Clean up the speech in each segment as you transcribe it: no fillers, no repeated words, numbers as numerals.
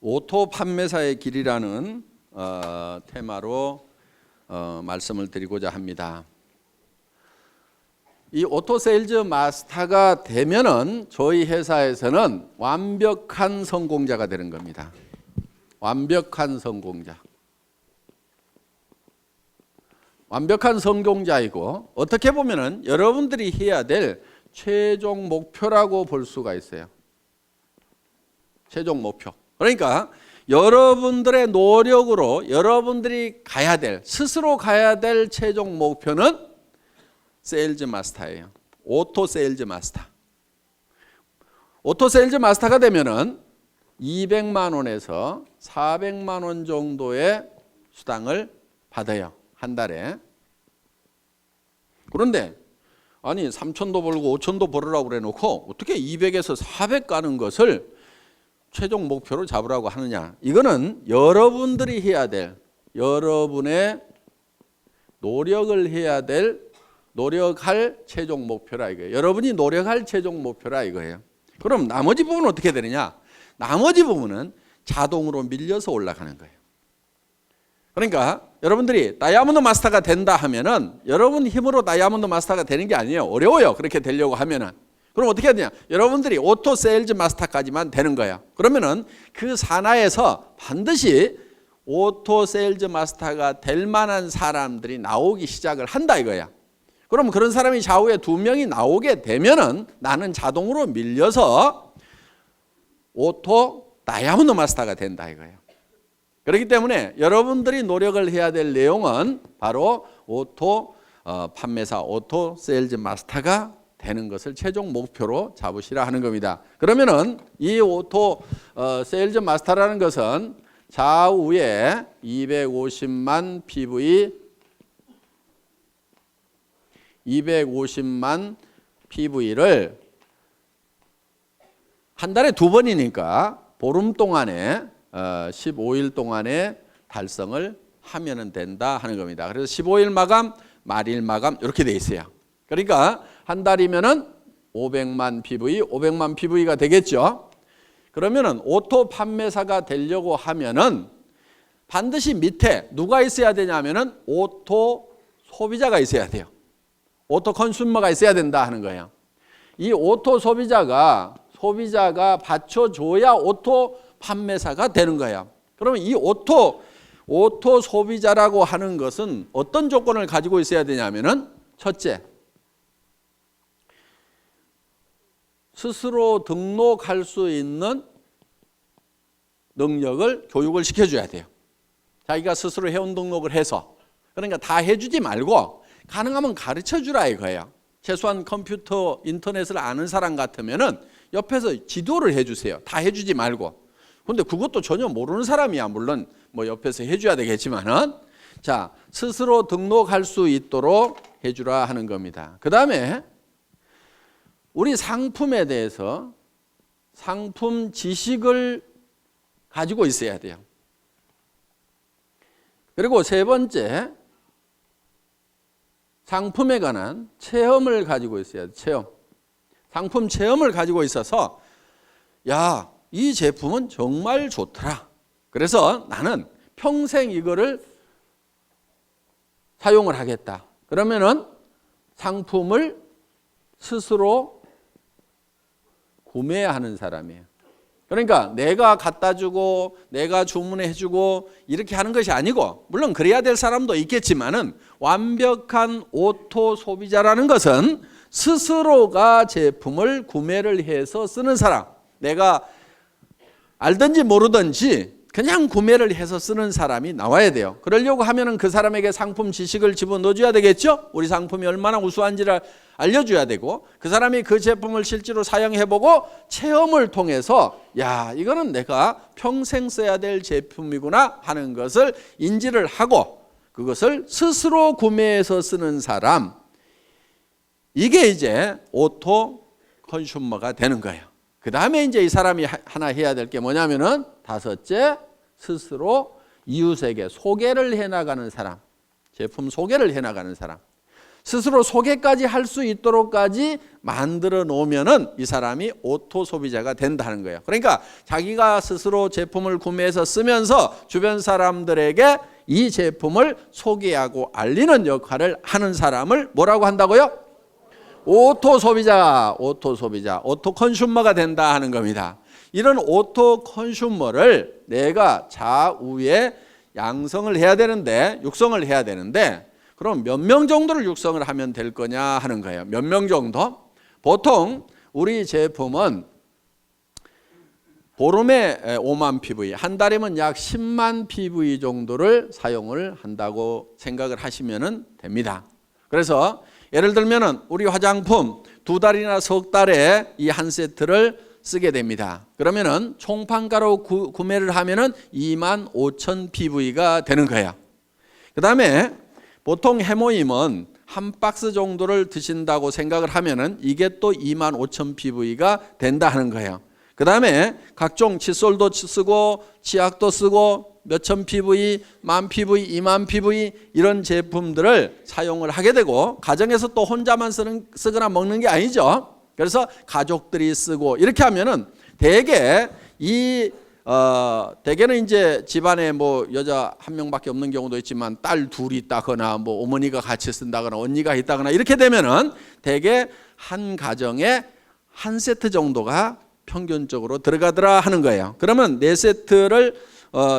오토 판매사의 길이라는 테마로 말씀을 드리고자 합니다. 이 오토 세일즈 마스터가 되면은 저희 회사에서는 완벽한 성공자가 되는 겁니다. 완벽한 성공자. 완벽한 성공자이고 어떻게 보면은 여러분들이 해야 될 최종 목표라고 볼 수가 있어요. 최종 목표. 그러니까 여러분들의 노력으로 여러분들이 가야 될, 스스로 가야 될 최종 목표는 세일즈 마스터예요. 오토 세일즈 마스터. 오토 세일즈 마스터가 되면은 200만 원에서 400만 원 정도의 수당을 받아요. 한 달에. 그런데 아니 3천도 벌고 5천도 벌으라고 그래 놓고 어떻게 200에서 400 가는 것을 최종 목표로 잡으라고 하느냐. 이거는 여러분들이 해야 될, 여러분의 노력을 해야 될, 노력할 최종 목표라 이거예요. 여러분이 노력할 최종 목표라 이거예요. 그럼 나머지 부분은 어떻게 되느냐. 나머지 부분은 자동으로 밀려서 올라가는 거예요. 그러니까 여러분들이 다이아몬드 마스터가 된다 하면은 여러분 힘으로 다이아몬드 마스터가 되는 게 아니에요. 어려워요. 그렇게 되려고 하면은. 그럼 어떻게 해야 되냐? 여러분들이 오토 세일즈 마스터까지만 되는 거야. 그러면은 그 산하에서 반드시 오토 세일즈 마스터가 될 만한 사람들이 나오기 시작을 한다 이거야. 그럼 그런 사람이 좌우에 2명이 나오게 되면은 나는 자동으로 밀려서 오토 다이아몬드 마스터가 된다 이거예요. 그렇기 때문에 여러분들이 노력을 해야 될 내용은 바로 오토 판매사, 오토 세일즈 마스터가 되는 것을 최종 목표로 잡으시라 하는 겁니다. 그러면은 이 오토 세일즈 마스터라는 것은 좌우에 250만 PV, 250만 PV를 한 달에 2번이니까 보름 동안에 15일 동안에 달성을 하면은 된다 하는 겁니다. 그래서 15일 마감, 말일 마감 이렇게 돼 있어요. 그러니까 한 달이면은 500만 PV, 500만 PV가 되겠죠. 그러면은 오토 판매사가 되려고 하면은 반드시 밑에 누가 있어야 되냐면은 오토 소비자가 있어야 돼요. 오토 컨슈머가 있어야 된다 하는 거예요. 이 오토 소비자가 받쳐줘야 오토 판매사가 되는 거예요. 그러면 이 오토 소비자라고 하는 것은 어떤 조건을 가지고 있어야 되냐면은 첫째, 스스로 등록할 수 있는 능력을 교육을 시켜줘야 돼요. 자기가 스스로 회원 등록을 해서. 그러니까 다 해주지 말고 가능하면 가르쳐주라 이거예요. 최소한 컴퓨터, 인터넷을 아는 사람 같으면은 옆에서 지도를 해주세요. 다 해주지 말고. 근데 그것도 전혀 모르는 사람이야. 물론 뭐 옆에서 해줘야 되겠지만은. 자, 스스로 등록할 수 있도록 해주라 하는 겁니다. 그 다음에 우리 상품에 대해서 상품 지식을 가지고 있어야 돼요. 그리고 세 번째, 상품에 관한 체험을 가지고 있어야 돼요. 체험. 상품 체험을 가지고 있어서 야, 이 제품은 정말 좋더라. 그래서 나는 평생 이거를 사용을 하겠다. 그러면은 상품을 스스로 구매하는 사람이에요. 그러니까 내가 갖다 주고 내가 주문해 주고 이렇게 하는 것이 아니고, 물론 그래야 될 사람도 있겠지만은 완벽한 오토 소비자라는 것은 스스로가 제품을 구매를 해서 쓰는 사람. 내가 알든지 모르든지 그냥 구매를 해서 쓰는 사람이 나와야 돼요. 그러려고 하면은 그 사람에게 상품 지식을 집어넣어줘야 되겠죠. 우리 상품이 얼마나 우수한지를 알려줘야 되고, 그 사람이 그 제품을 실제로 사용해보고 체험을 통해서 야, 이거는 내가 평생 써야 될 제품이구나 하는 것을 인지를 하고 그것을 스스로 구매해서 쓰는 사람, 이게 이제 오토 컨슈머가 되는 거예요. 그 다음에 이제 이 사람이 하나 해야 될 게 뭐냐면은 다섯째, 스스로 이웃에게 소개를 해나가는 사람, 제품 소개를 해나가는 사람. 스스로 소개까지 할 수 있도록까지 만들어 놓으면은 이 사람이 오토 소비자가 된다는 거예요. 그러니까 자기가 스스로 제품을 구매해서 쓰면서 주변 사람들에게 이 제품을 소개하고 알리는 역할을 하는 사람을 뭐라고 한다고요? 오토 소비자, 오토 소비자, 오토 컨슈머가 된다 하는 겁니다. 이런 오토 컨슈머를 내가 좌우에 양성을 해야 되는데, 육성을 해야 되는데, 그럼 몇 명 정도를 육성을 하면 될 거냐 하는 거예요. 몇 명 정도? 보통 우리 제품은 보름에 5만 PV, 한 달이면 약 10만 PV 정도를 사용을 한다고 생각을 하시면 됩니다. 그래서 예를 들면 우리 화장품 2달이나 석 달에 이 한 세트를 쓰게 됩니다. 그러면은 총판가로 구매를 하면은 2만 5천 PV가 되는 거예요. 그 다음에 보통 해모임은 한 박스 정도를 드신다고 생각을 하면은 이게 또 2만 5천 PV가 된다 하는 거예요. 그 다음에 각종 칫솔도 쓰고 치약도 쓰고 몇천 PV, 만 PV, 2만 PV 이런 제품들을 사용을 하게 되고, 가정에서 또 혼자만 쓰거나 먹는 게 아니죠. 그래서 가족들이 쓰고 이렇게 하면은 대개는 이제 집안에 뭐 여자 한 명밖에 없는 경우도 있지만 딸 둘이 있다거나 뭐 어머니가 같이 쓴다거나 언니가 있다거나 이렇게 되면은 대개 한 가정에 한 세트 정도가 평균적으로 들어가더라 하는 거예요. 그러면 4세트를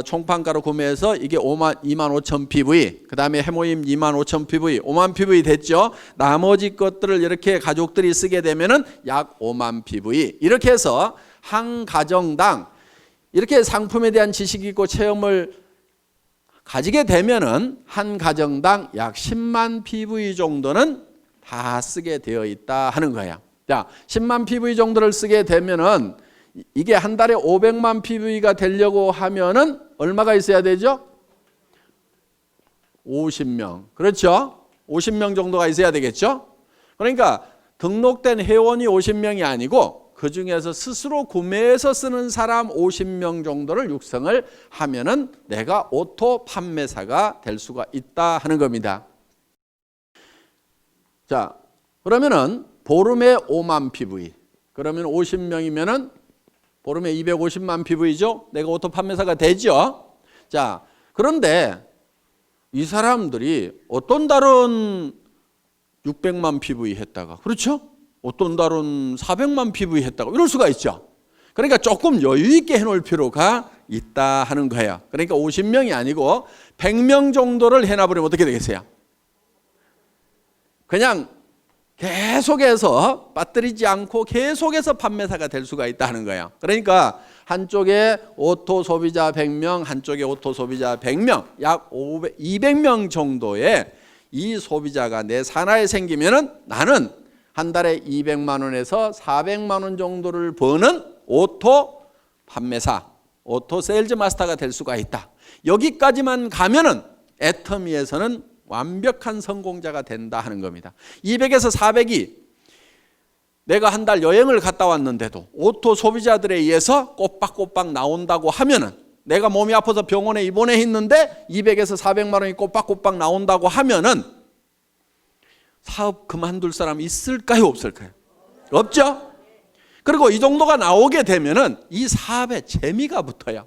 총판가로 구매해서 이게 2만 5천 PV, 그 다음에 해모임 2만 5천 PV, 5만 PV 됐죠. 나머지 것들을 이렇게 가족들이 쓰게 되면은 약 5만 PV. 이렇게 해서 한 가정당 이렇게 상품에 대한 지식이 있고 체험을 가지게 되면은 한 가정당 약 10만 PV 정도는 다 쓰게 되어 있다 하는 거예요. 자, 10만 PV 정도를 쓰게 되면은 이게 한 달에 500만 PV가 되려고 하면은 얼마가 있어야 되죠? 50명. 그렇죠? 50명 정도가 있어야 되겠죠? 그러니까 등록된 회원이 50명이 아니고 그 중에서 스스로 구매해서 쓰는 사람 50명 정도를 육성을 하면은 내가 오토 판매사가 될 수가 있다 하는 겁니다. 자, 그러면은 보름에 5만 PV. 그러면 50명이면은 보름에 250만 PV죠? 내가 오토 판매사가 되죠? 자, 그런데 이 사람들이 어떤 달은 600만 PV 했다가, 그렇죠? 어떤 달은 400만 PV 했다가 이럴 수가 있죠. 그러니까 조금 여유 있게 해놓을 필요가 있다 하는 거예요. 그러니까 50명이 아니고 100명 정도를 해놔버리면 어떻게 되겠어요? 그냥 계속해서 빠뜨리지 않고 계속해서 판매사가 될 수가 있다는 거예요. 그러니까 한쪽에 오토 소비자 100명, 한쪽에 오토 소비자 100명, 약 200명 정도의 이 소비자가 내 산하에 생기면은 나는 한 달에 200만 원에서 400만 원 정도를 버는 오토 판매사, 오토 세일즈 마스터가 될 수가 있다. 여기까지만 가면은 애터미에서는 완벽한 성공자가 된다 하는 겁니다. 200에서 400이 내가 한 달 여행을 갔다 왔는데도 오토 소비자들에 의해서 꼬박꼬박 나온다고 하면은, 내가 몸이 아파서 병원에 입원해 있는데 200에서 400만 원이 꼬박꼬박 나온다고 하면은 사업 그만둘 사람 있을까요, 없을까요? 없죠? 그리고 이 정도가 나오게 되면은 이 사업에 재미가 붙어요.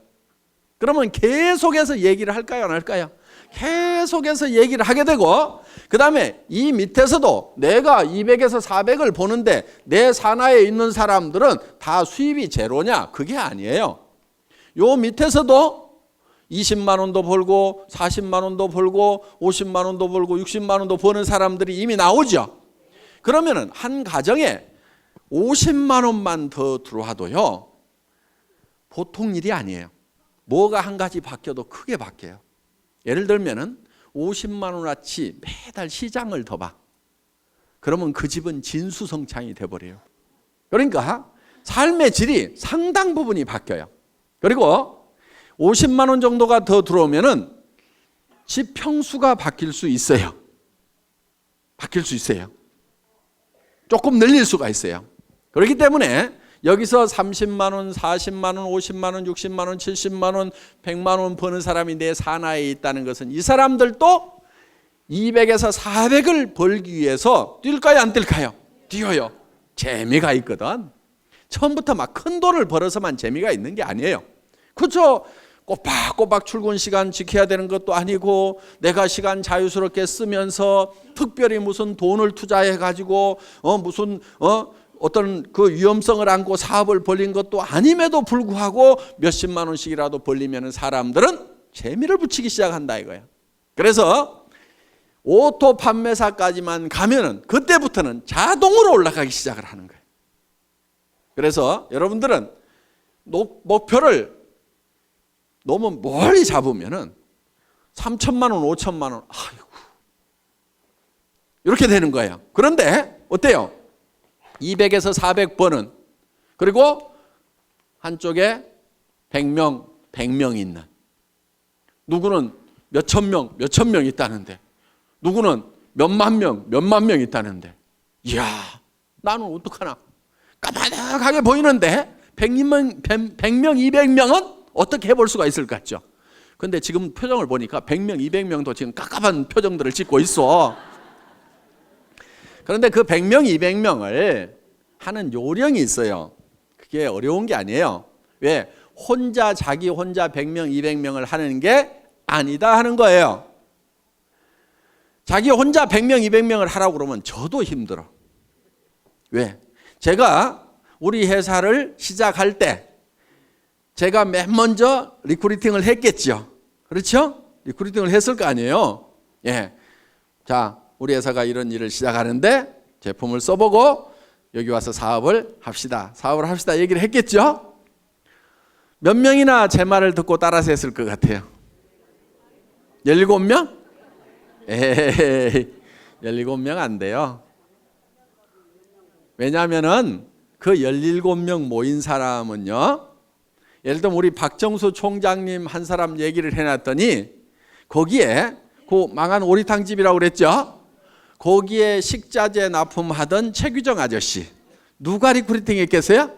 그러면 계속해서 얘기를 할까요, 안 할까요? 계속해서 얘기를 하게 되고, 그 다음에 이 밑에서도 내가 200에서 400을 보는데 내 산하에 있는 사람들은 다 수입이 제로냐? 그게 아니에요. 요 밑에서도 20만 원도 벌고 40만 원도 벌고 50만 원도 벌고 60만 원도 버는 사람들이 이미 나오죠. 그러면은 한 가정에 50만 원만 더 들어와도요, 보통 일이 아니에요. 뭐가 한 가지 바뀌어도 크게 바뀌어요. 예를 들면은 50만 원어치 매달 시장을 더 봐. 그러면 그 집은 진수성찬이 돼버려요. 그러니까 삶의 질이 상당 부분이 바뀌어요. 그리고 50만 원 정도가 더 들어오면은 집 평수가 바뀔 수 있어요. 바뀔 수 있어요. 조금 늘릴 수가 있어요. 그렇기 때문에 여기서 30만 원, 40만 원, 50만 원, 60만 원, 70만 원, 100만 원 버는 사람이 내 산하에 있다는 것은 이 사람들도 200에서 400을 벌기 위해서 뛸까요, 안 뛸까요? 뛰어요. 재미가 있거든. 처음부터 막 큰 돈을 벌어서만 재미가 있는 게 아니에요. 그렇죠? 꼬박꼬박 출근 시간 지켜야 되는 것도 아니고, 내가 시간 자유스럽게 쓰면서 특별히 무슨 돈을 투자해 가지고 어떤 그 위험성을 안고 사업을 벌린 것도 아님에도 불구하고 몇십만 원씩이라도 벌리면 사람들은 재미를 붙이기 시작한다 이거야. 그래서 오토 판매사까지만 가면은 그때부터는 자동으로 올라가기 시작을 하는 거예요. 그래서 여러분들은 목표를 너무 멀리 잡으면은 3천만 원, 5천만 원, 아이고, 이렇게 되는 거예요. 그런데 어때요? 200에서 400번은, 그리고 한쪽에 100명이 있는, 누구는 몇천 명 있다는데, 누구는 몇만 명 있다는데, 이야, 나는 어떡하나? 까마득하게 보이는데 100명, 200명은 어떻게 해볼 수가 있을 것 같죠? 근데 지금 표정을 보니까 100명, 200명도 지금 깝깝한 표정들을 짓고 있어. 그런데 그 100명, 200명을 하는 요령이 있어요. 그게 어려운 게 아니에요. 왜? 자기 혼자 100명, 200명을 하는 게 아니다 하는 거예요. 자기 혼자 100명, 200명을 하라고 그러면 저도 힘들어. 왜? 제가 우리 회사를 시작할 때 제가 맨 먼저 리크루팅을 했겠죠. 그렇죠? 리크루팅을 했을 거 아니에요. 예. 자, 우리 회사가 이런 일을 시작하는데 제품을 써보고 여기 와서 사업을 합시다. 얘기를 했겠죠? 몇 명이나 제 말을 듣고 따라서 했을 것 같아요? 17명? 에이, 17명 안 돼요. 왜냐하면은 그 17명 모인 사람은요, 예를 들면 우리 박정수 총장님 한 사람 얘기를 해놨더니 거기에 그 망한 오리탕집이라고 그랬죠? 거기에 식자재 납품하던 최규정 아저씨, 누가 리크루팅 했겠어요?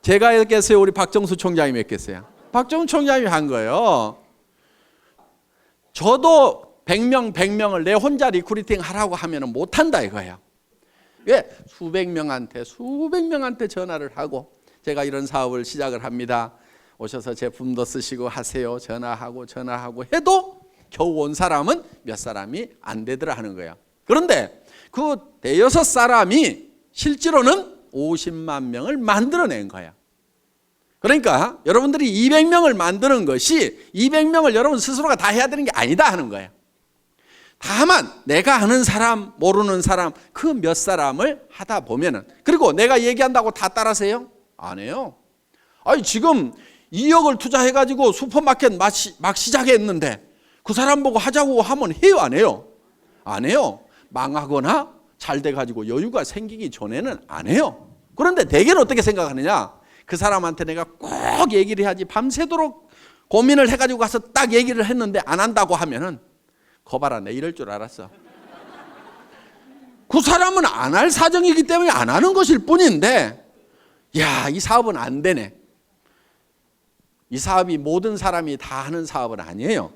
제가 했겠어요? 우리 박정수 총장님이 했겠어요? 박정수 총장님이 한 거예요. 저도 100명을 내 혼자 리크루팅 하라고 하면 못한다 이거예요. 왜? 수백 명한테 전화를 하고, 제가 이런 사업을 시작을 합니다. 오셔서 제품도 쓰시고 하세요. 전화하고 해도 겨우 온 사람은 몇 사람이 안 되더라 하는 거예요. 그런데 그 대여섯 사람이 실제로는 50만 명을 만들어낸 거야. 그러니까 여러분들이 200명을 만드는 것이 200명을 여러분 스스로가 다 해야 되는 게 아니다 하는 거예요. 다만 내가 아는 사람, 모르는 사람, 그 몇 사람을 하다 보면은, 그리고 내가 얘기한다고 다 따라서요? 안 해요. 아니 지금 2억을 투자해가지고 슈퍼마켓 막 시작했는데 그 사람 보고 하자고 하면 해요, 안 해요? 안 해요. 망하거나 잘 돼가지고 여유가 생기기 전에는 안 해요. 그런데 대개는 어떻게 생각하느냐? 그 사람한테 내가 꼭 얘기를 해야지, 밤새도록 고민을 해가지고 가서 딱 얘기를 했는데 안 한다고 하면은, 거봐라, 내 이럴 줄 알았어. 그 사람은 안 할 사정이기 때문에 안 하는 것일 뿐인데, 야, 이 사업은 안 되네. 이 사업이 모든 사람이 다 하는 사업은 아니에요.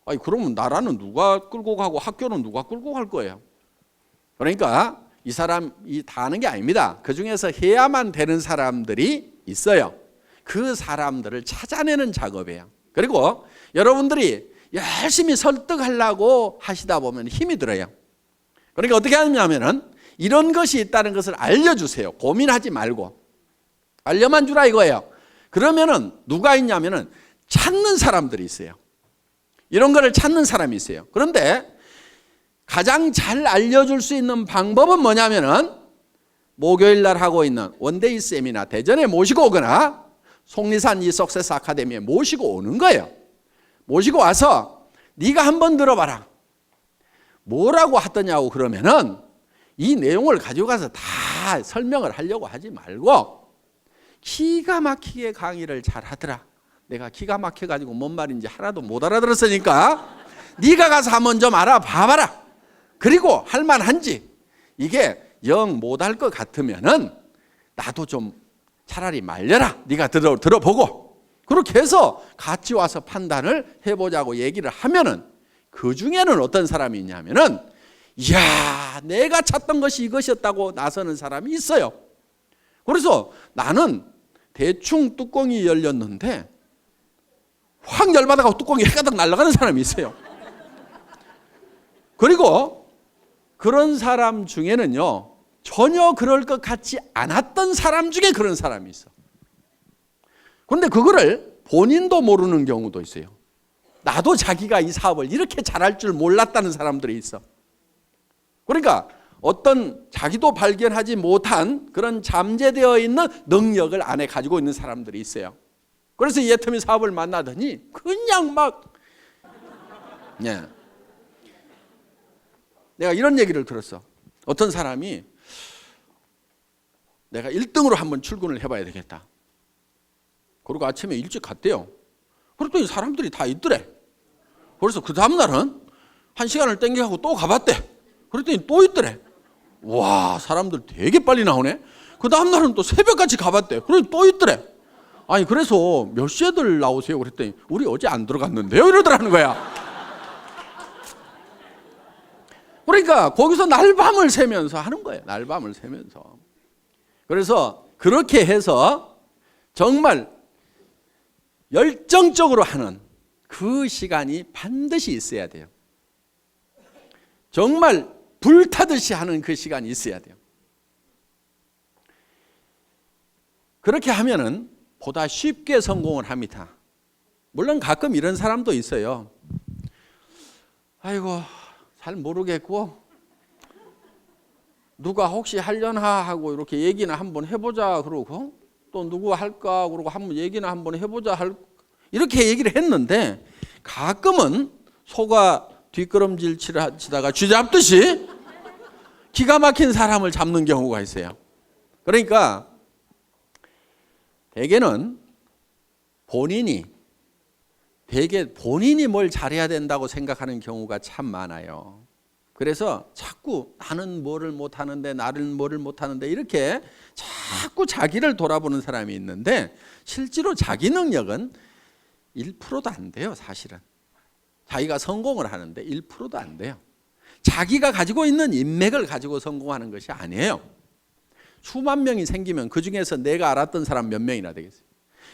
아니, 그러면 나라는 누가 끌고 가고 학교는 누가 끌고 갈 거예요? 그러니까 이 사람이 다 하는 게 아닙니다. 그 중에서 해야만 되는 사람들이 있어요. 그 사람들을 찾아내는 작업이에요. 그리고 여러분들이 열심히 설득하려고 하시다 보면 힘이 들어요. 그러니까 어떻게 하냐면은 이런 것이 있다는 것을 알려주세요. 고민하지 말고 알려만 주라 이거예요. 그러면은 누가 있냐면은 찾는 사람들이 있어요. 이런 거를 찾는 사람이 있어요. 그런데 가장 잘 알려줄 수 있는 방법은 뭐냐면은 목요일 날 하고 있는 원데이 세미나 대전에 모시고 오거나 속리산 이 석세스 아카데미에 모시고 오는 거예요. 모시고 와서 네가 한번 들어봐라. 뭐라고 하더냐고 그러면은 이 내용을 가지고 가서 다 설명을 하려고 하지 말고 기가 막히게 강의를 잘 하더라. 내가 기가 막혀가지고 뭔 말인지 하나도 못 알아들었으니까 네가 가서 한번 좀 알아봐봐라. 그리고 할만한지, 이게 영 못할 것 같으면은 나도 좀 차라리 말려라. 네가 들어보고 그렇게 해서 같이 와서 판단을 해보자고 얘기를 하면은 그 중에는 어떤 사람이 있냐면은 이야, 내가 찾던 것이 이것이었다고 나서는 사람이 있어요. 그래서 나는 대충 뚜껑이 열렸는데 확 열받아가고 뚜껑이 해가닥 날아가는 사람이 있어요. 그리고 그런 사람 중에는요, 전혀 그럴 것 같지 않았던 사람 중에 그런 사람이 있어. 그런데 그거를 본인도 모르는 경우도 있어요. 나도 자기가 이 사업을 이렇게 잘할 줄 몰랐다는 사람들이 있어. 그러니까 어떤 자기도 발견하지 못한 그런 잠재되어 있는 능력을 안에 가지고 있는 사람들이 있어요. 그래서 이 애터미 사업을 만나더니 그냥 막 내가 이런 얘기를 들었어. 어떤 사람이 내가 1등으로 한번 출근을 해봐야 되겠다. 그리고 아침에 일찍 갔대요. 그랬더니 사람들이 다 있더래. 그래서 그 다음날은 1시간을 땡겨가고 또 가봤대. 그랬더니 또 있더래. 와, 사람들 되게 빨리 나오네. 그 다음날은 또 새벽까지 가봤대. 그랬더니 또 있더래. 아니, 그래서 몇 시에들 나오세요? 그랬더니 우리 어제 안 들어갔는데요? 이러더라는 거야. 그러니까 거기서 날밤을 새면서 하는 거예요. 날밤을 새면서. 그래서 그렇게 해서 정말 열정적으로 하는 그 시간이 반드시 있어야 돼요. 정말 불타듯이 하는 그 시간이 있어야 돼요. 그렇게 하면은 보다 쉽게 성공을 합니다. 물론 가끔 이런 사람도 있어요. 아이고, 잘 모르겠고 누가 혹시 하려나 하고 이렇게 얘기나 한번 해보자 그러고 또 누구 할까 그러고 한번 얘기나 한번 해보자 이렇게 얘기를 했는데 가끔은 소가 뒷걸음질 치다가 쥐 잡듯이 기가 막힌 사람을 잡는 경우가 있어요. 그러니까 대개는 본인이 뭘 잘해야 된다고 생각하는 경우가 참 많아요. 그래서 자꾸 나는 뭐를 못하는데 나는 뭐를 못하는데 이렇게 자꾸 자기를 돌아보는 사람이 있는데 실제로 자기 능력은 1%도 안 돼요. 사실은 자기가 성공을 하는데 1%도 안 돼요. 자기가 가지고 있는 인맥을 가지고 성공하는 것이 아니에요. 수만 명이 생기면 그중에서 내가 알았던 사람 몇 명이나 되겠어요.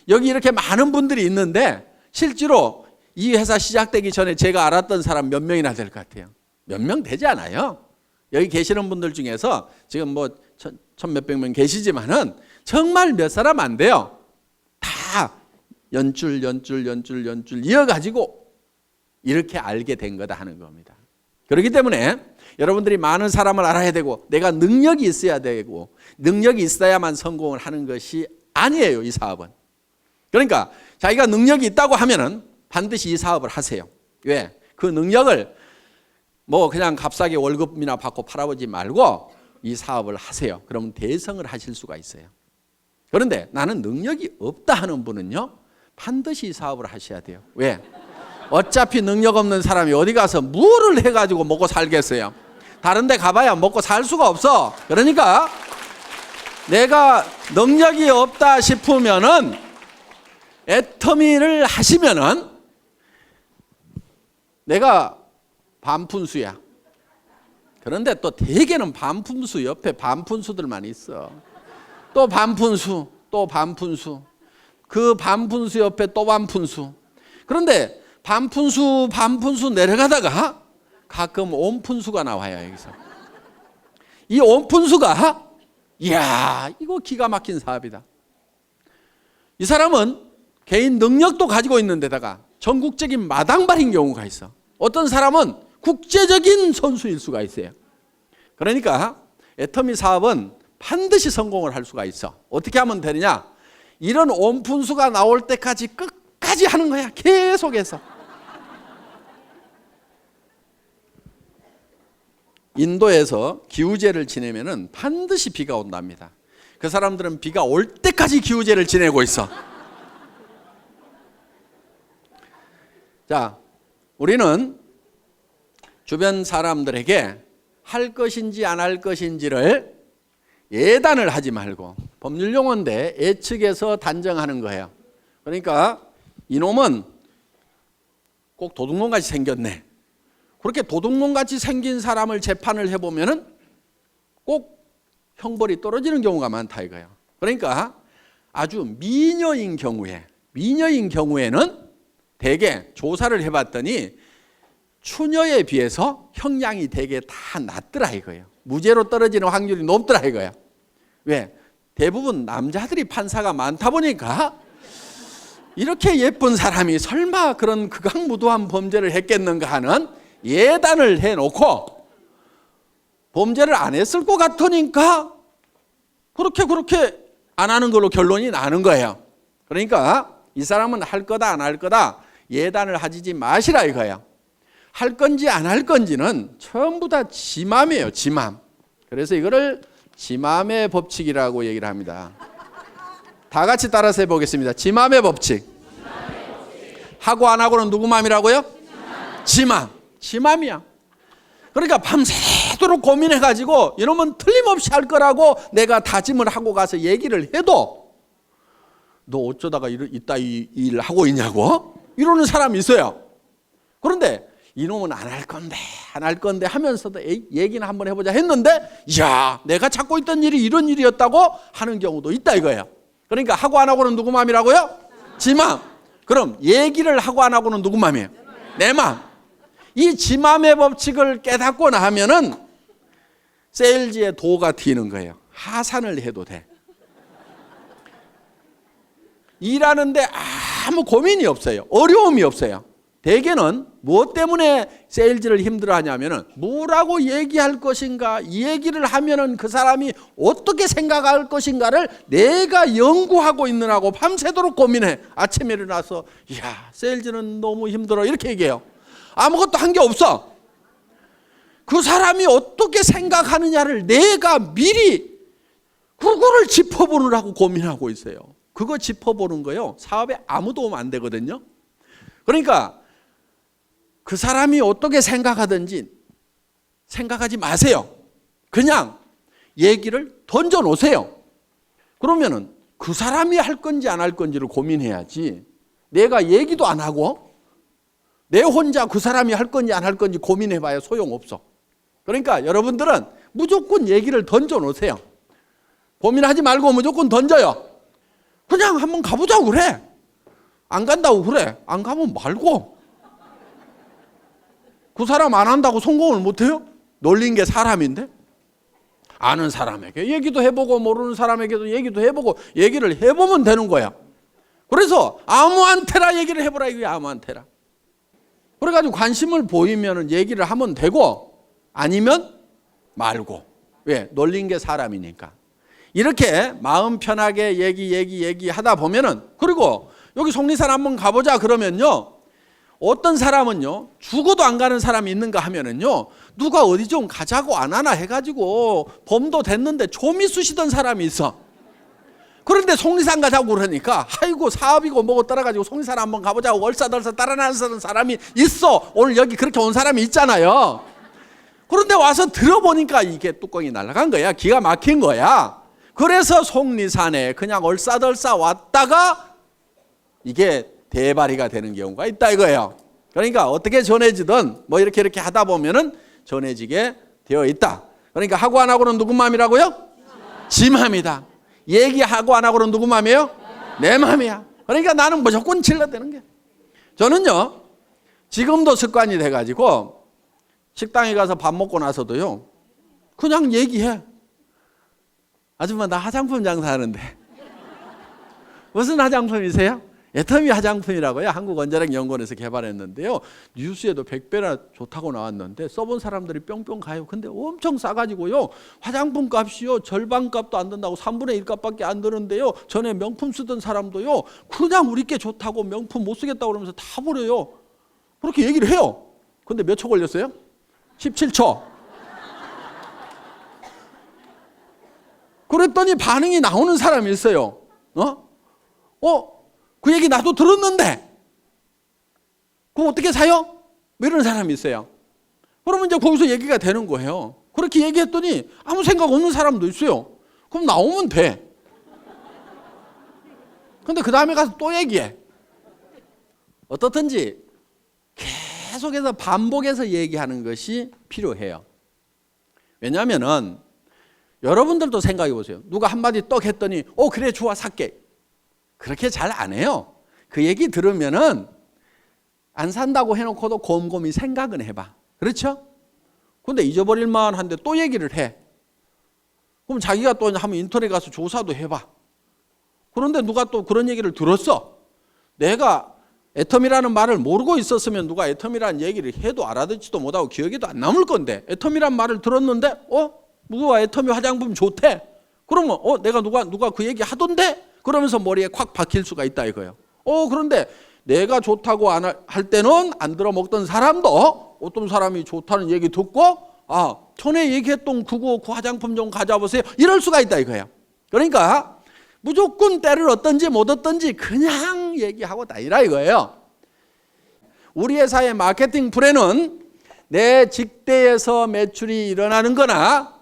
여기 이렇게 많은 분들이 있는데 실제로 이 회사 시작되기 전에 제가 알았던 사람 몇 명이나 될 것 같아요? 몇 명 되지 않아요. 여기 계시는 분들 중에서 지금 뭐 천 몇백 명 계시지만은 정말 몇 사람 안 돼요. 다 연줄 이어가지고 이렇게 알게 된 거다 하는 겁니다. 그렇기 때문에 여러분들이 많은 사람을 알아야 되고 내가 능력이 있어야 되고 능력이 있어야만 성공을 하는 것이 아니에요. 이 사업은. 그러니까 자기가 능력이 있다고 하면은 반드시 이 사업을 하세요. 왜? 그 능력을 뭐 그냥 값싸게 월급이나 받고 팔아보지 말고 이 사업을 하세요. 그러면 대성을 하실 수가 있어요. 그런데 나는 능력이 없다 하는 분은요, 반드시 이 사업을 하셔야 돼요. 왜? 어차피 능력 없는 사람이 어디 가서 뭐를 해가지고 먹고 살겠어요. 다른 데 가봐야 먹고 살 수가 없어. 그러니까 내가 능력이 없다 싶으면은 애터미를 하시면은 내가 반푼수야. 그런데 또 대개는 반푼수 옆에 반푼수들만 있어. 또 반푼수, 또 반푼수. 그 반푼수 옆에 또 반푼수. 그런데 반푼수 내려가다가 가끔 온푼수가 나와요. 여기서 이 온푼수가 이야, 이거 기가 막힌 사업이다. 이 사람은 개인 능력도 가지고 있는 데다가 전국적인 마당발인 경우가 있어. 어떤 사람은 국제적인 선수일 수가 있어요. 그러니까 애터미 사업은 반드시 성공을 할 수가 있어. 어떻게 하면 되느냐? 이런 온푼수가 나올 때까지 끝까지 하는 거야. 계속해서. 인도에서 기우제를 지내면은 반드시 비가 온답니다. 그 사람들은 비가 올 때까지 기우제를 지내고 있어. 자, 우리는 주변 사람들에게 할 것인지 안 할 것인지를 예단을 하지 말고, 법률 용어인데 예측해서 단정하는 거예요. 그러니까 이놈은 꼭 도둑놈같이 생겼네. 그렇게 도둑놈같이 생긴 사람을 재판을 해보면은 꼭 형벌이 떨어지는 경우가 많다 이거예요. 그러니까 아주 미녀인 경우에는 대개 조사를 해봤더니 추녀에 비해서 형량이 대개 다 낮더라 이거예요. 무죄로 떨어지는 확률이 높더라 이거예요. 왜? 대부분 남자들이 판사가 많다 보니까 이렇게 예쁜 사람이 설마 그런 극악무도한 범죄를 했겠는가 하는 예단을 해놓고 범죄를 안 했을 것 같으니까 그렇게 안 하는 걸로 결론이 나는 거예요. 그러니까 이 사람은 할 거다 안 할 거다 예단을 하지 마시라 이거예요. 할 건지 안 할 건지는 전부 다 지 맘이에요. 지 맘. 그래서 이거를 지 맘의 법칙이라고 얘기를 합니다. 다 같이 따라서 해보겠습니다. 지 맘의 법칙. 하고 안 하고는 누구 맘이라고요? 지 맘. 지 맘이야. 그러니까 밤새도록 고민해가지고 이놈은 틀림없이 할 거라고 내가 다짐을 하고 가서 얘기를 해도 너 어쩌다가 이따 이 일 하고 있냐고 이러는 사람이 있어요. 그런데 이놈은 안 할 건데 하면서도 얘기는 한번 해보자 했는데 야 내가 찾고 있던 일이 이런 일이었다고 하는 경우도 있다 이거예요. 그러니까 하고 안 하고는 누구 맘이라고요? 지 맘. 그럼 얘기를 하고 안 하고는 누구 맘이에요? 내 맘. 이 지 맘의 법칙을 깨닫고 나면은 세일즈의 도가 튀는 거예요. 하산을 해도 돼. 일하는데 아무 고민이 없어요. 어려움이 없어요. 대개는 무엇 때문에 세일즈를 힘들어하냐면은 뭐라고 얘기할 것인가, 이 얘기를 하면은 그 사람이 어떻게 생각할 것인가를 내가 연구하고 있느라고 밤새도록 고민해. 아침에 일어나서 야 세일즈는 너무 힘들어 이렇게 얘기해요. 아무것도 한 게 없어. 그 사람이 어떻게 생각하느냐를 내가 미리 그거를 짚어보느라고 고민하고 있어요. 그거 짚어보는 거요 사업에 아무 도움 안 되거든요. 그러니까 그 사람이 어떻게 생각하든지 생각하지 마세요. 그냥 얘기를 던져 놓으세요. 그러면은 그 사람이 할 건지 안 할 건지를 고민해야지 내가 얘기도 안 하고 내 혼자 그 사람이 할 건지 안 할 건지 고민해봐야 소용없어. 그러니까 여러분들은 무조건 얘기를 던져 놓으세요. 고민하지 말고 무조건 던져요. 그냥 한번 가보자고 그래. 안 간다고 그래. 안 가면 말고. 그 사람 안 한다고 성공을 못해요? 놀린 게 사람인데? 아는 사람에게 얘기도 해보고 모르는 사람에게도 얘기도 해보고 얘기를 해보면 되는 거야. 그래서 아무한테나 얘기를 해보라 이거야. 아무한테나. 그래가지고 관심을 보이면 얘기를 하면 되고 아니면 말고. 왜? 놀린 게 사람이니까. 이렇게 마음 편하게 얘기하다 보면은 그리고 여기 속리산 한번 가보자 그러면요. 어떤 사람은요 죽어도 안 가는 사람이 있는가 하면은요 누가 어디 좀 가자고 안 하나 해가지고 범도 됐는데 좀이 쑤시던 사람이 있어. 그런데 속리산 가자고 그러니까 아이고 사업이고 뭐고 따라가지고 속리산 한번 가보자고 얼싸덜싸 따라나서는 사람이 있어. 오늘 여기 그렇게 온 사람이 있잖아요. 그런데 와서 들어보니까 이게 뚜껑이 날아간 거야. 기가 막힌 거야. 그래서 속리산에 그냥 얼싸덜싸 왔다가 이게 대발이가 되는 경우가 있다 이거예요. 그러니까 어떻게 전해지든 뭐 이렇게 하다 보면은 전해지게 되어 있다. 그러니까 하고 안 하고는 누구 마음이라고요? 지 마음이다. 얘기하고 안 하고는 누구 마음이에요? 내 마음이야. 그러니까 나는 무조건 질러대는 게. 저는요 지금도 습관이 돼가지고 식당에 가서 밥 먹고 나서도요 그냥 얘기해. 아줌마 나 화장품 장사하는데 무슨 화장품이세요? 애터미 화장품이라고요. 한국원자력연구원에서 개발했는데요. 뉴스에도 100배나 좋다고 나왔는데 써본 사람들이 뿅뿅 가요. 근데 엄청 싸가지고요. 화장품 값이요. 절반 값도 안 든다고 3분의 1 값밖에 안 드는데요. 전에 명품 쓰던 사람도요. 그냥 우리 게 좋다고 명품 못 쓰겠다고 그러면서 다 버려요. 그렇게 얘기를 해요. 근데 몇 초 걸렸어요? 17초. 그랬더니 반응이 나오는 사람이 있어요. 그 얘기 나도 들었는데 그럼 어떻게 사요? 뭐 이런 사람이 있어요. 그러면 이제 거기서 얘기가 되는 거예요. 그렇게 얘기했더니 아무 생각 없는 사람도 있어요. 그럼 나오면 돼. 근데 그 다음에 가서 또 얘기해. 어떻든지 계속해서 반복해서 얘기하는 것이 필요해요. 왜냐하면은 여러분들도 생각해 보세요. 누가 한마디 떡 했더니 그래 좋아 살게. 그렇게 잘 안 해요. 그 얘기 들으면은 안 산다고 해놓고도 곰곰이 생각은 해봐. 그렇죠? 근데 잊어버릴 만한데 또 얘기를 해. 그럼 자기가 또 한번 인터넷 가서 조사도 해봐. 그런데 누가 또 그런 얘기를 들었어. 내가 애텀이라는 말을 모르고 있었으면 누가 애텀이라는 얘기를 해도 알아듣지도 못하고 기억에도 안 남을 건데 애텀이란 말을 들었는데 누가 애텀이 화장품 좋대. 그러면 내가 누가 그 얘기 하던데? 그러면서 머리에 콱 박힐 수가 있다 이거예요. 그런데 내가 좋다고 안 할 때는 안 들어 먹던 사람도 어떤 사람이 좋다는 얘기 듣고 전에 얘기했던 그 화장품 좀 가져보세요. 이럴 수가 있다 이거예요. 그러니까 무조건 때를 얻든지 못 얻든지 그냥 얘기하고 다니라 이거예요. 우리 회사의 마케팅 플랜은 내 직대에서 매출이 일어나는 거나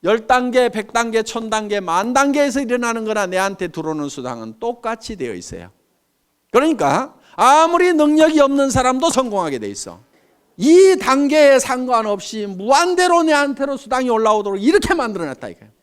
10단계, 100단계, 1000단계, 10,000단계에서 일어나는 거나 내한테 들어오는 수당은 똑같이 되어 있어요. 그러니까 아무리 능력이 없는 사람도 성공하게 돼 있어. 이 단계에 상관없이 무한대로 내한테로 수당이 올라오도록 이렇게 만들어놨다 이거예요.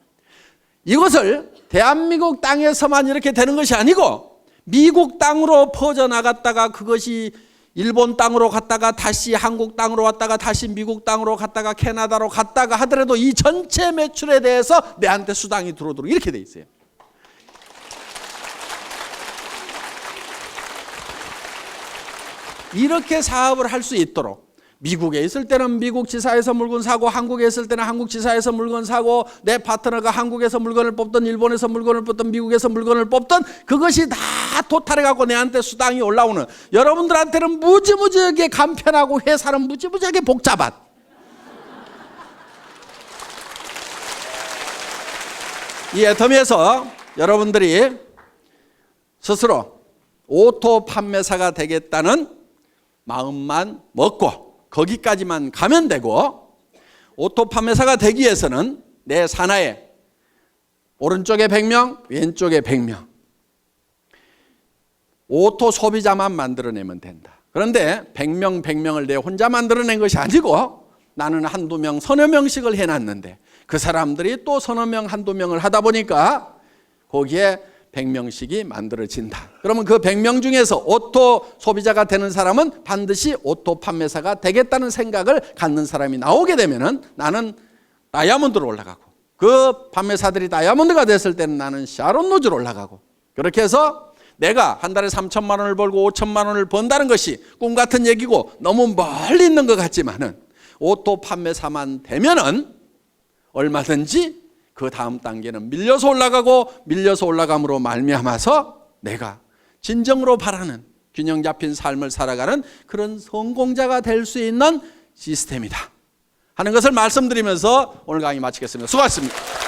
이것을 대한민국 땅에서만 이렇게 되는 것이 아니고 미국 땅으로 퍼져나갔다가 그것이 일본 땅으로 갔다가 다시 한국 땅으로 왔다가 다시 미국 땅으로 갔다가 캐나다로 갔다가 하더라도 이 전체 매출에 대해서 내한테 수당이 들어오도록 이렇게 돼 있어요. 이렇게 사업을 할 수 있도록 미국에 있을 때는 미국 지사에서 물건 사고 한국에 있을 때는 한국 지사에서 물건 사고 내 파트너가 한국에서 물건을 뽑든 일본에서 물건을 뽑든 미국에서 물건을 뽑든 그것이 다 토탈해갖고 내한테 수당이 올라오는 여러분들한테는 무지무지하게 간편하고 회사는 무지무지하게 복잡한 이 애터미에서 여러분들이 스스로 오토 판매사가 되겠다는 마음만 먹고 거기까지만 가면 되고 오토 판매사가 되기 위해서는 내 산하에 오른쪽에 100명, 왼쪽에 100명 오토 소비자만 만들어내면 된다. 그런데 100명을 내 혼자 만들어낸 것이 아니고 나는 한두 명, 서너 명씩을 해놨는데 그 사람들이 또 서너 명, 한두 명을 하다 보니까 거기에 100명씩이 만들어진다. 그러면 그 100명 중에서 오토 소비자가 되는 사람은 반드시 오토 판매사가 되겠다는 생각을 갖는 사람이 나오게 되면은 나는 다이아몬드로 올라가고 그 판매사들이 다이아몬드가 됐을 때는 나는 샤론 로즈로 올라가고 그렇게 해서 내가 한 달에 3천만 원을 벌고 5천만 원을 번다는 것이 꿈 같은 얘기고 너무 멀리 있는 것 같지만은 오토 판매사만 되면은 얼마든지 그 다음 단계는 밀려서 올라가고 밀려서 올라감으로 말미암아서 내가 진정으로 바라는 균형 잡힌 삶을 살아가는 그런 성공자가 될 수 있는 시스템이다 하는 것을 말씀드리면서 오늘 강의 마치겠습니다. 수고하셨습니다.